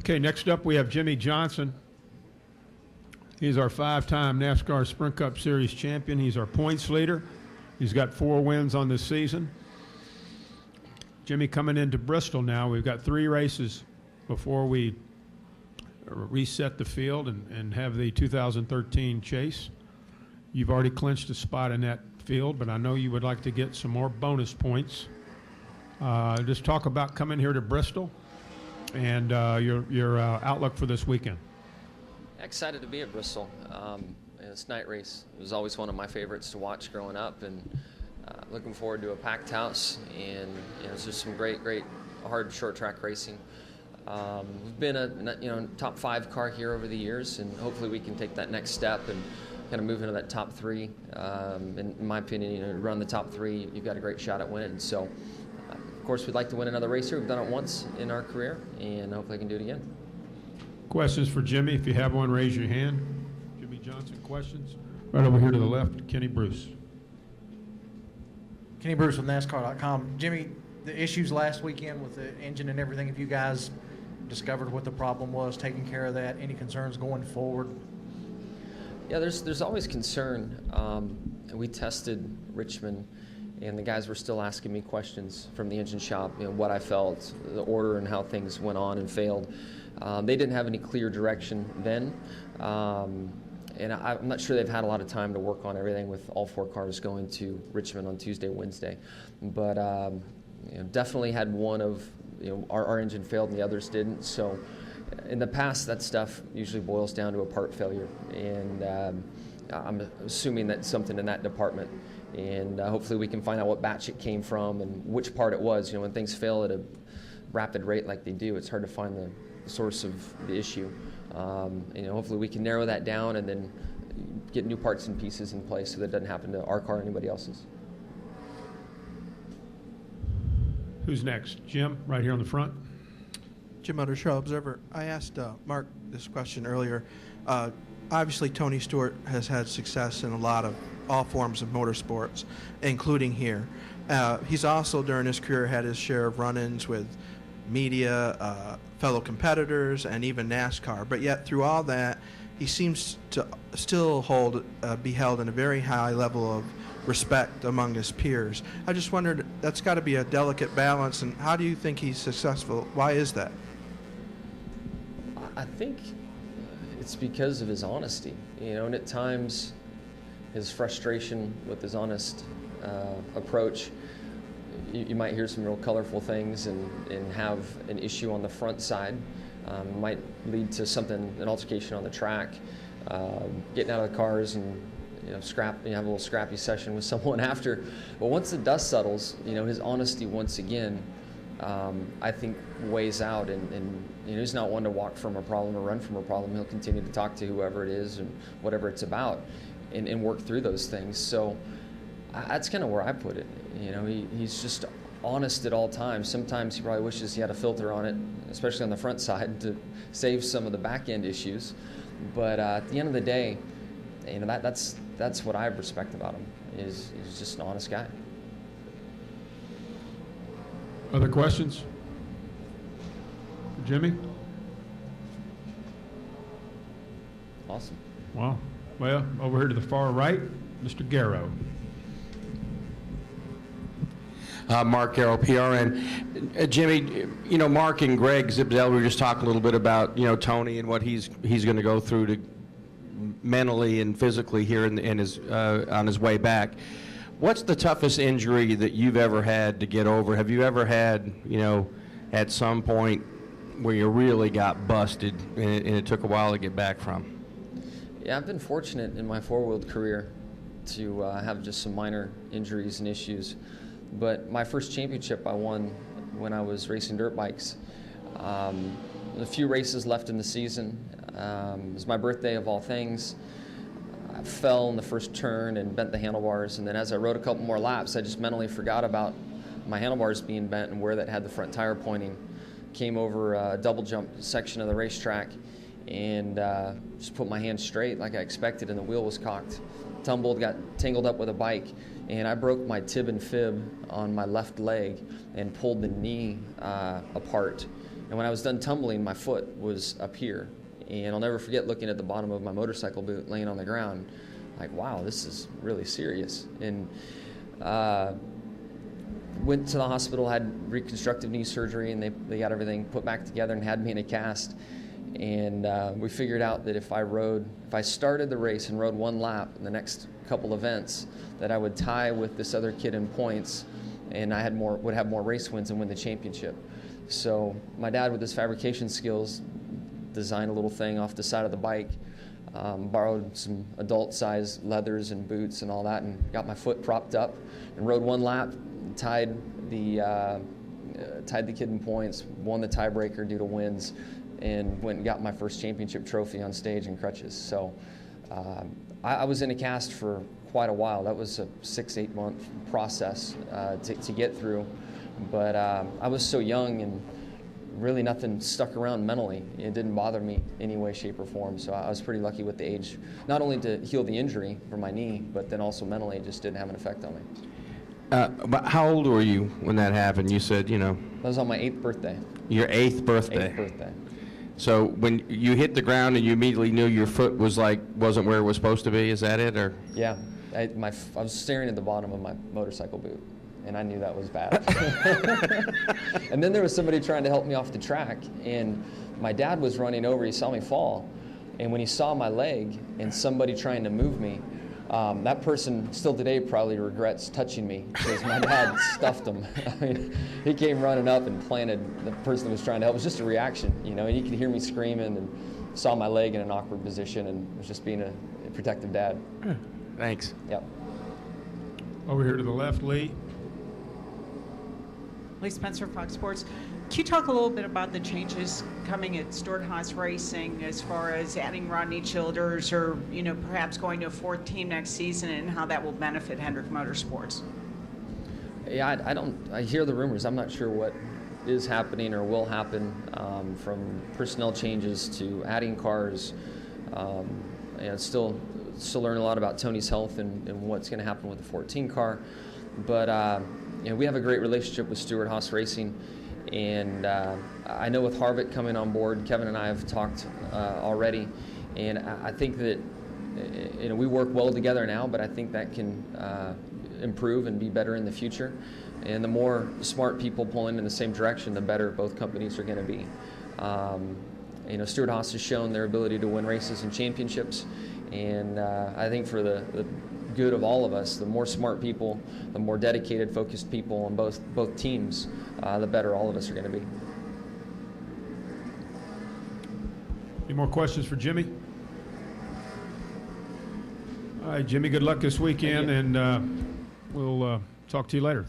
Okay, next up we have Jimmie Johnson. He's our 5-time NASCAR Sprint Cup Series champion. He's our points leader. He's got 4 wins on this season. Jimmie, coming into Bristol now, we've got 3 races before we reset the field and have the 2013 chase. You've already clinched a spot in that field, but I know you would like to get some more bonus points. Just talk about coming here to Bristol and your outlook for this weekend. Excited to be at Bristol. This night race was always one of my favorites to watch growing up, and looking forward to a packed house. And it's just some great hard short track racing. We've been a top 5 car here over the years, and hopefully we can take that next step and kind of move into that top 3. In my opinion, to run the top 3, you've got a great shot at winning. So, of course, we'd like to win another race here. We've done it once in our career, and hopefully I can do it again. Questions for Jimmie? If you have one, raise your hand. Jimmie Johnson, questions? Right over here to the left, Kenny Bruce. Kenny Bruce with NASCAR.com. Jimmie, the issues last weekend with the engine and everything, have you guys discovered what the problem was, taking care of that? Any concerns going forward? Yeah, there's always concern. We tested Richmond, and the guys were still asking me questions from the engine shop, what I felt, the order and how things went on and failed. They didn't have any clear direction then, and I'm not sure they've had a lot of time to work on everything with all 4 cars going to Richmond on Tuesday, Wednesday. But definitely had one of our engine failed and the others didn't. So in the past, that stuff usually boils down to a part failure, and I'm assuming that's something in that department. And hopefully we can find out what batch it came from and which part it was. When things fail at a rapid rate like they do, it's hard to find the source of the issue. Hopefully we can narrow that down and then get new parts and pieces in place so that it doesn't happen to our car or anybody else's. Who's next? Jim, right here on the front. Jim Utter, Charlotte Observer. I asked Mark this question earlier. Obviously, Tony Stewart has had success in all forms of motorsports, including here. He's also, during his career, had his share of run-ins with media, fellow competitors, and even NASCAR. But yet, through all that, he seems to still be held in a very high level of respect among his peers. I just wondered, that's got to be a delicate balance, and how do you think he's successful? Why is that? I think it's because of his honesty, and at times his frustration with his honest approach. You might hear some real colorful things and have an issue on the front side. Might lead to an altercation on the track, getting out of the cars and have a little scrappy session with someone after. But once the dust settles, his honesty once again, I think weighs out, and he's not one to walk from a problem or run from a problem. He'll continue to talk to whoever it is and whatever it's about, and work through those things. So that's kind of where I put it. He's just honest at all times. Sometimes he probably wishes he had a filter on it, especially on the front side, to save some of the back end issues. But at the end of the day, that's what I respect about him. He's just an honest guy. Other questions? Jimmie? Awesome. Wow. Well, over here to the far right, Mr. Garrow. Mark Garrow, PRN. Jimmie, Mark and Greg Zibzell, we were just talking a little bit about, Tony and what he's going to go through to mentally and physically here on his way back. What's the toughest injury that you've ever had to get over? Have you ever had, at some point where you really got busted and it took a while to get back from? Yeah, I've been fortunate in my four-wheeled career to have just some minor injuries and issues. But my first championship I won when I was racing dirt bikes. A few races left in the season. It was my birthday of all things. I fell in the first turn and bent the handlebars, and then as I rode a couple more laps, I just mentally forgot about my handlebars being bent and where that had the front tire pointing. Came over a double jump section of the racetrack and just put my hand straight like I expected, and the wheel was cocked. Tumbled, got tangled up with a bike, and I broke my tib and fib on my left leg and pulled the knee apart And when I was done tumbling, my foot was up here. And I'll never forget looking at the bottom of my motorcycle boot laying on the ground, like, wow, this is really serious. And went to the hospital, had reconstructive knee surgery, and they got everything put back together and had me in a cast. And we figured out that if I started the race and rode one lap in the next couple events, that I would tie with this other kid in points, and I would have more race wins and win the championship. So my dad, with his fabrication skills, designed a little thing off the side of the bike, borrowed some adult-sized leathers and boots and all that, and got my foot propped up and rode one lap, tied the kid in points, won the tiebreaker due to wins, and went and got my first championship trophy on stage in crutches. So I was in a cast for quite a while. That was a 6-8 month process to get through. But I was so young, and really nothing stuck around mentally. It didn't bother me any way, shape, or form. So I was pretty lucky with the age, not only to heal the injury from my knee, but then also mentally it just didn't have an effect on me. But how old were you when that happened? You said, That was on my 8th birthday. Your 8th birthday. 8th birthday. So when you hit the ground and you immediately knew your foot wasn't where it was supposed to be, is that it? Or? Yeah, I was staring at the bottom of my motorcycle boot, and I knew that was bad. And then there was somebody trying to help me off the track, and my dad was running over. He saw me fall, and when he saw my leg and somebody trying to move me, that person still today probably regrets touching me, because my dad stuffed him. I mean, he came running up and planted the person that was trying to help. It was just a reaction, and you could hear me screaming, and saw my leg in an awkward position, and was just being a protective dad. Thanks. Yep. Over here to the left, Lee. Lee Spencer, Fox Sports. Can you talk a little bit about the changes coming at Stewart-Haas Racing as far as adding Rodney Childers, or perhaps going to a 4th team next season, and how that will benefit Hendrick Motorsports? Yeah, I hear the rumors. I'm not sure what is happening or will happen, from personnel changes to adding cars. Still learn a lot about Tony's health and what's going to happen with the 14 car. But we have a great relationship with Stewart-Haas Racing. And I know with Harvick coming on board, Kevin and I have talked already, and I think that we work well together now, but I think that can improve and be better in the future. And the more smart people pulling in the same direction, the better both companies are going to be. Stewart-Haas has shown their ability to win races and championships, and I think for the good of all of us, the more smart people, the more dedicated, focused people on both teams, the better all of us are going to be. Any more questions for Jimmie? All right, Jimmie, good luck this weekend, and we'll talk to you later.